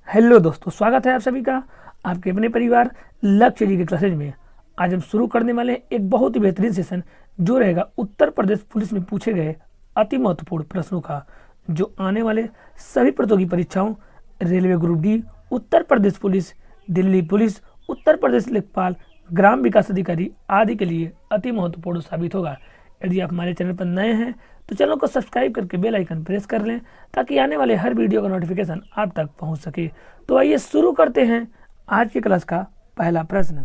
Hello दोस्तों, स्वागत है आप सभी का आपके अपने परिवार लक्ष्य जी के क्लासेज में। आज हम शुरू करने वाले हैं एक बहुत ही बेहतरीन सेशन जो रहेगा उत्तर प्रदेश पुलिस में पूछे गए अति महत्वपूर्ण प्रश्नों का, जो आने वाले सभी प्रतियोगी परीक्षाओं, railway group D, Uttar Pradesh police, Delhi police, Uttar Pradesh लेखपाल, ग्राम विकास अधिकारी आदि के लिए अति महत्वपूर्ण साबित होगा। यदि आप हमारे चैनल पर नए हैं तो चैनल को सब्सक्राइब करके बेल आइकन प्रेस कर लें ताकि आने वाले हर वीडियो का नोटिफिकेशन आप तक पहुंच सके। तो आइए शुरू करते हैं आज की क्लास का पहला प्रश्न।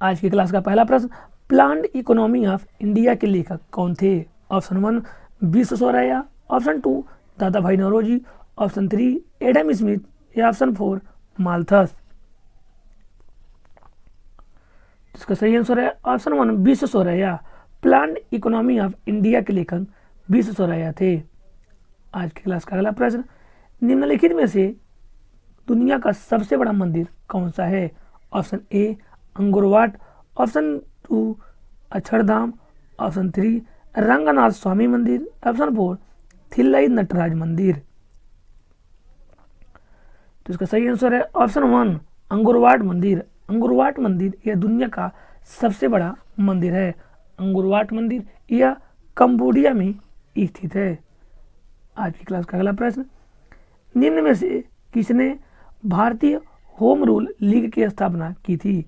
आज की क्लास का पहला प्रश्न, प्लान्ड इकोनॉमी ऑफ इंडिया के लेखक कौन थे? ऑप्शन 1 विश्वेश्वरैया, ऑप्शन 2 दादा भाई नौरोजी, ऑप्शन 3 एडम स्मिथ या ऑप्शन 4 माल्थस। इसका सही आंसर है option 1 Visvesvaraya. Planned economy of India के लेखक विश्वेश्वरैया थे। आज की क्लास का अगला प्रश्न, निम्नलिखित में से दुनिया का सबसे बड़ा मंदिर कौन सा है? Option A Angkor Wat, option 2 Akshardham, option 3 Ranganath Swami मंदिर, ऑप्शन 4 थिल्लई नटराज मंदिर। तो इसका सही आंसर है ऑप्शन 1 अंगुरवाट मंदिर। अंगुरवाट मंदिर यह दुनिया का सबसे बड़ा मंदिर है। अंगुरवाट मंदिर यह कंबोडिया में स्थित है। आज की क्लास का अगला प्रश्न, निम्न में से किसने भारतीय होम रूल लीग की स्थापना की थी?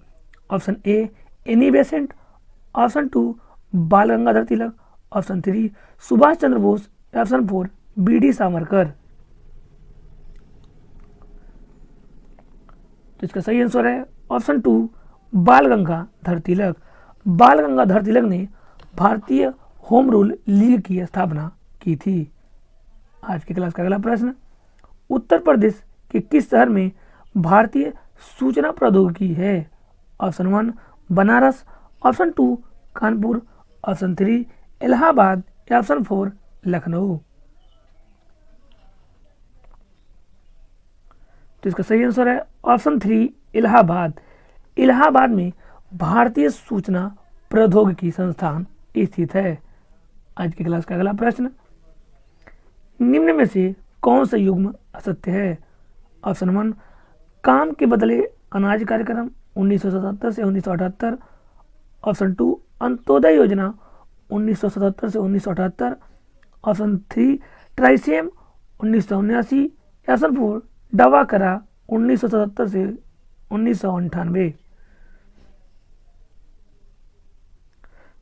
Option A Annie Besant, option 2 बाल Gangadhar Tilak, option 3 Subhash Chandra Bose, option 4 BD. Savarkar. तो इसका सही आंसर है ऑप्शन 2 बाल गंगाधर तिलक। बाल गंगाधर तिलक ने भारतीय होम रूल लीग की स्थापना की थी। आज की क्लास का अगला प्रश्न, उत्तर प्रदेश के किस शहर में भारतीय सूचना प्रौद्योगिकी है? Option 1 Banaras, option 2 Kanpur, option 3 Allahabad या ऑप्शन 4 लखनऊ। तो इसका सही आंसर है ऑप्शन 3 इलाहाबाद। इलाहाबाद में भारतीय सूचना प्रौद्योगिकी संस्थान स्थित है। आज की क्लास का अगला प्रश्न, निम्न में से कौन सा युग्म असत्य है? ऑप्शन 1 काम के बदले अनाज कार्यक्रम 1977 से 1978, ऑप्शन 2 अंत्योदय योजना 1977 से 1978, ऑप्शन 3 ट्राइसेम 1979, ऑप्शन 4 दवा करा 1977 से 1998।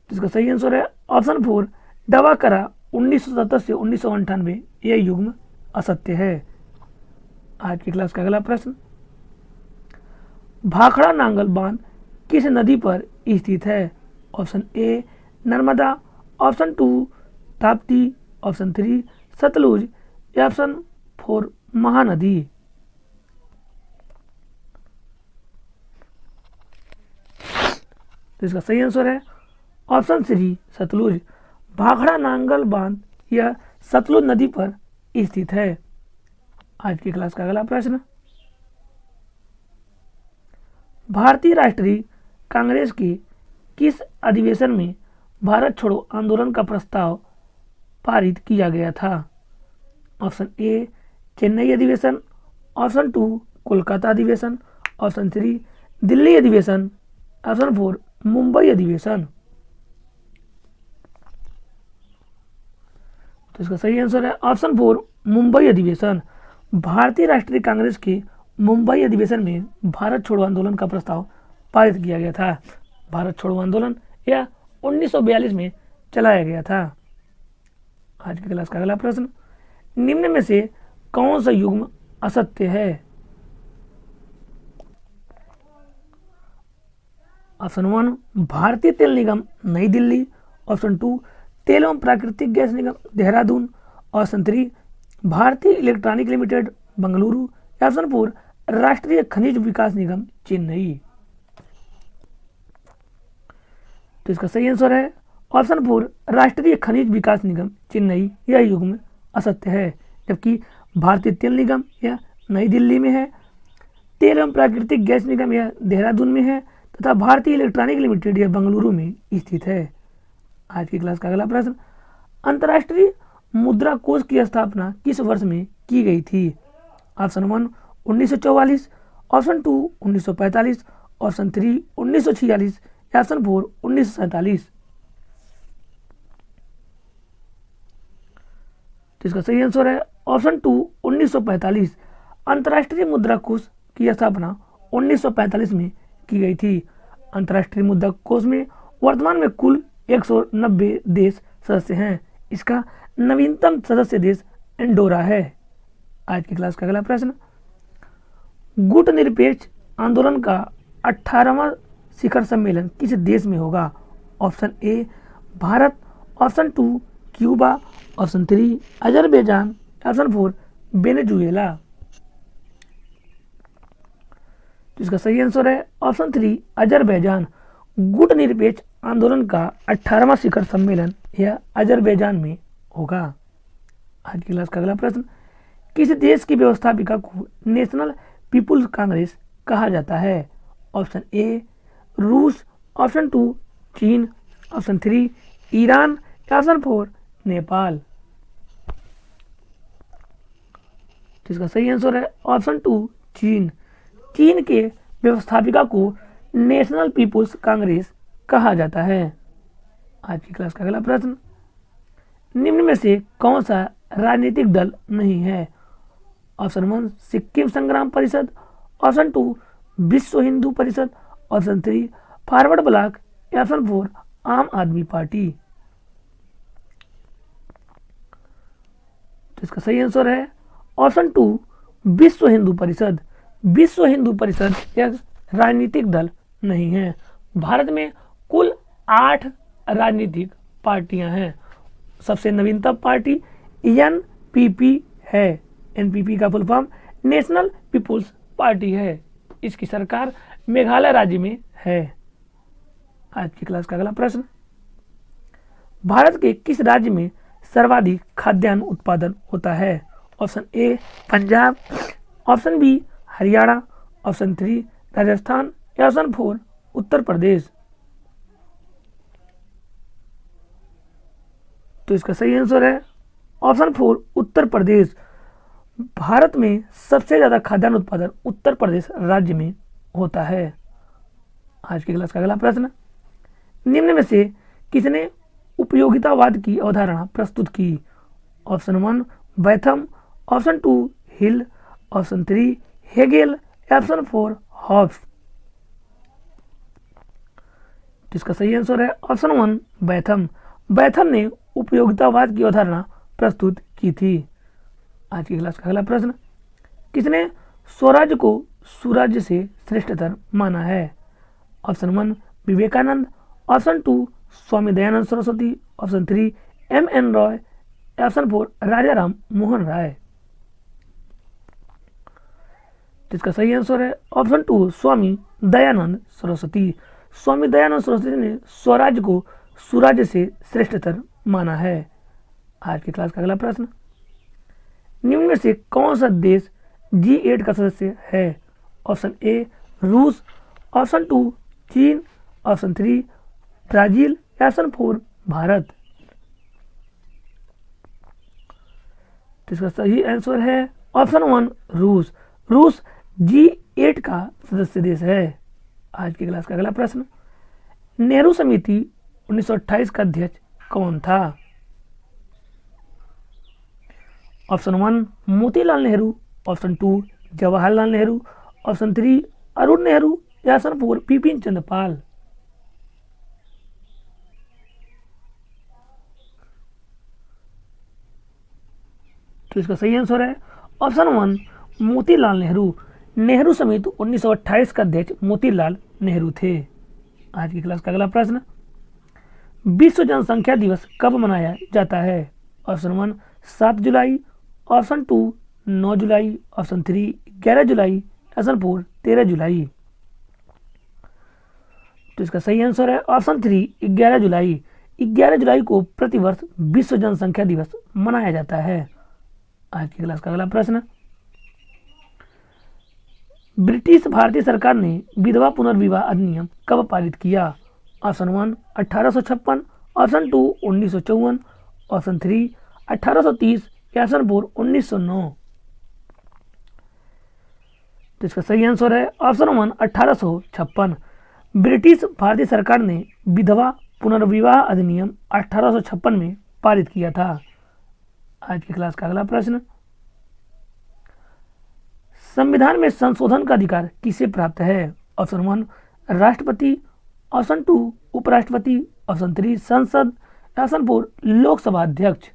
जिसका सही आंसर है ऑप्शन 4 दवा करा 1977 से 1998। यह युग्म असत्य है। आज की क्लास का अगला प्रश्न, भाखड़ा नांगल बांध किस नदी पर स्थित है? Option A Narmada, option 2 Tapti, option 3 Sutlej या ऑप्शन 4 महानदी। तो इसका सही आंसर है ऑप्शन 3 सतलुज। भाखड़ा नांगल बांध यह सतलुज नदी पर स्थित है। आज की क्लास का अगला प्रश्न, भारतीय राष्ट्रीय कांग्रेस के किस अधिवेशन में भारत छोड़ो आंदोलन का प्रस्ताव पारित किया गया था? ऑप्शन ए चेन्नई अधिवेशन, ऑप्शन 2 कोलकाता अधिवेशन, ऑप्शन 3 दिल्ली अधिवेशन, ऑप्शन 4 मुंबई अधिवेशन। तो इसका सही आंसर है ऑप्शन 4 मुंबई अधिवेशन। भारतीय राष्ट्रीय कांग्रेस के मुंबई अधिवेशन में भारत छोड़ो आंदोलन का प्रस्ताव पारित किया गया था। भारत छोड़ो आंदोलन यह 1942 में चलाया गया था। आज की क्लास का अगला प्रश्न, निम्न में से कौन सा युग्म असत्य है? ऑप्शन 1 भारतीय तेल निगम नई दिल्ली, ऑप्शन 2 तेल एवं प्राकृतिक गैस निगम देहरादून, ऑप्शन 3 भारतीय इलेक्ट्रॉनिक लिमिटेड बंगलुरु, ऑप्शन 4 राष्ट्रीय खनिज विकास निगम चेन्नई। तो इसका सही आंसर है ऑप्शन 4 राष्ट्रीय खनिज विकास निगम चेन्नई। यह युग्म असत्य है, जबकि भारतीय तेल निगम यह नई दिल्ली में है, तेल एवं प्राकृतिक गैस निगम यह देहरादून में है तथा भारतीय इलेक्ट्रॉनिक लिमिटेड यह बंगलुरु में स्थित है। आज की क्लास का अगला प्रश्न, अंतर्राष्ट्रीय मुद्रा कोष की स्थापना किस वर्ष में की गई थी? ऑप्शन 1 1944, ऑप्शन 2 1945, ऑप्शन 3 1946 या ऑप्शन 4 1947। तो इसका सही आंसर है ऑप्शन 2 1945। अंतर्राष्ट्रीय मुद्रा कोष की स्थापना 1945 में की गई थी। अंतर्राष्ट्रीय मुद्रा कोष में वर्तमान में कुल 190 देश सदस्य हैं। इसका नवीनतम सदस्य देश एंडोरा है। आज की क्लास का अगला प्रश्न, गुट निरपेक्ष आंदोलन का 18वां शिखर सम्मेलन किस देश में होगा? Option A Bharat, option 2 Cuba, option 3 Azerbaijan, option 4 Venezuela. तो इसका सही आंसर है ऑप्शन 3 अजरबैजान। गुट निरपेक्ष आंदोलन का 18वां शिखर सम्मेलन यह अजरबैजान में होगा। आज की क्लास का अगला प्रश्न, किस देश की व्यवस्थापिका को नेशनल पीपुल्स कांग्रेस कहा जाता है? ऑप्शन ए रूस, ऑप्शन 2 चीन, ऑप्शन 3 ईरान, ऑप्शन 4 नेपाल। तो इसका सही आंसर है ऑप्शन 2 चीन। चीन के व्यवस्थापिका को नेशनल पीपुल्स कांग्रेस कहा जाता है। आज की क्लास का अगला प्रश्न, निम्न में से कौन सा राजनीतिक दल नहीं है? ऑप्शन 1 सिक्किम संग्राम परिषद, ऑप्शन 2 विश्व Hindu Parishad, option 3 forward block, option 4 आम आदमी पार्टी। तो इसका सही आंसर है ऑप्शन 2 विश्व हिंदू परिषद। विश्व हिंदू परिषद एक राजनीतिक दल नहीं है। भारत में कुल 8 राजनीतिक पार्टियां हैं। सबसे नवीनतम पार्टी एनपीपी है। एनपीपी का full form National People's Party है। इसकी सरकार मेघालय राज्य में है। आज की क्लास का अगला प्रश्न, भारत के किस राज्य में सर्वाधिक खाद्यान्न उत्पादन होता है? Option A Punjab, option B Haryana, option 3 Rajasthan, या ऑप्शन 4 उत्तर प्रदेश। तो इसका सही आंसर है ऑप्शन 4 उत्तर प्रदेश। भारत में सबसे ज्यादा खाद्यान्न उत्पादन उत्तर प्रदेश राज्य में होता है। आज की क्लास का अगला प्रश्न, निम्न में से किसने उपयोगितावाद की अवधारणा प्रस्तुत की? ऑप्शन 1 बैथम, ऑप्शन 2 हिल, ऑप्शन 3 हेगेल, ऑप्शन 4 हॉब्स। जिसका सही आंसर है ऑप्शन 1 बैथम। बैथम ने उपयोगितावाद की अवधारणा प्रस्तुत की थी। आज की क्लास का अगला प्रश्न, किसने स्वराज्य को सुराज्य से श्रेष्ठतर माना है? Option 1 Vivekananda, option 2 Swami Dayanand Saraswati, option 3 M N. Roy, option 4 Raja Ram Mohan Roy. जिसका सही आंसर है ऑप्शन 2 स्वामी दयानंद सरस्वती। स्वामी दयानंद सरस्वती ने स्वराज्य को सुराज्य से श्रेष्ठतर माना है। आज की क्लास का अगला प्रश्न, निम्न में से कौन सा देश G8 का सदस्य है? ऑप्शन ए रूस, ऑप्शन 2 चीन, ऑप्शन 3 ब्राजील, ऑप्शन 4 भारत। तो इसका सही आंसर है ऑप्शन 1 रूस। रूस G8 का सदस्य देश है। आज की क्लास का अगला प्रश्न, नेहरू समिति 1928 का अध्यक्ष कौन था? Option 1 Motilal Nehru, option 2 Jawaharlal Nehru, option 3 Arun Nehru, या ऑप्शन 4 बिपिन चंद्र पाल। तो इसका सही आंसर है ऑप्शन 1 मोतीलाल नेहरू। नेहरू समिति 1928 का अध्यक्ष मोतीलाल नेहरू थे। आज की क्लास का अगला प्रश्न, विश्व जनसंख्या दिवस कब मनाया जाता है? ऑप्शन 1 7 जुलाई, ऑप्शन 2 9 जुलाई, ऑप्शन 3 11 जुलाई, ऑप्शन 4 13 जुलाई। तो इसका सही आंसर है ऑप्शन 3 11 जुलाई। 11 जुलाई को प्रतिवर्ष विश्व जनसंख्या दिवस मनाया जाता है। आज की क्लास का अगला प्रश्न, ब्रिटिश भारतीय सरकार ने विधवा पुनर्विवाह अधिनियम कब पारित किया? Option 1 1856, option 2 1954, option 3 1830, option 4 1909। तो इसका सही आंसर है ऑप्शन 1 1856। ब्रिटिश भारतीय सरकार ने विधवा पुनर्विवाह अधिनियम 1856 में पारित किया था। आज की क्लास का अगला प्रश्न, संविधान में संशोधन का अधिकार किसे प्राप्त है? ऑप्शन 1 राष्ट्रपति, ऑप्शन 2 उपराष्ट्रपति, ऑप्शन 3 संसद, ऑप्शन 4 लोकसभा अध्यक्ष।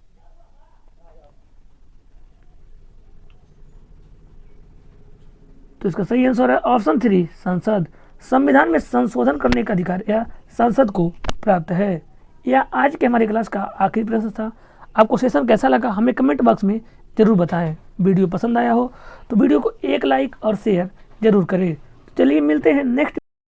तो इसका सही आंसर है ऑप्शन 3 संसद। संविधान में संशोधन करने का अधिकार यह संसद को प्राप्त है। यह आज के हमारी क्लास का आखिरी प्रश्न था। आपको सेशन कैसा लगा हमें कमेंट बॉक्स में जरूर बताएं। वीडियो पसंद आया हो तो वीडियो को एक लाइक और शेयर जरूर करें। चलिए मिलते हैं नेक्स्ट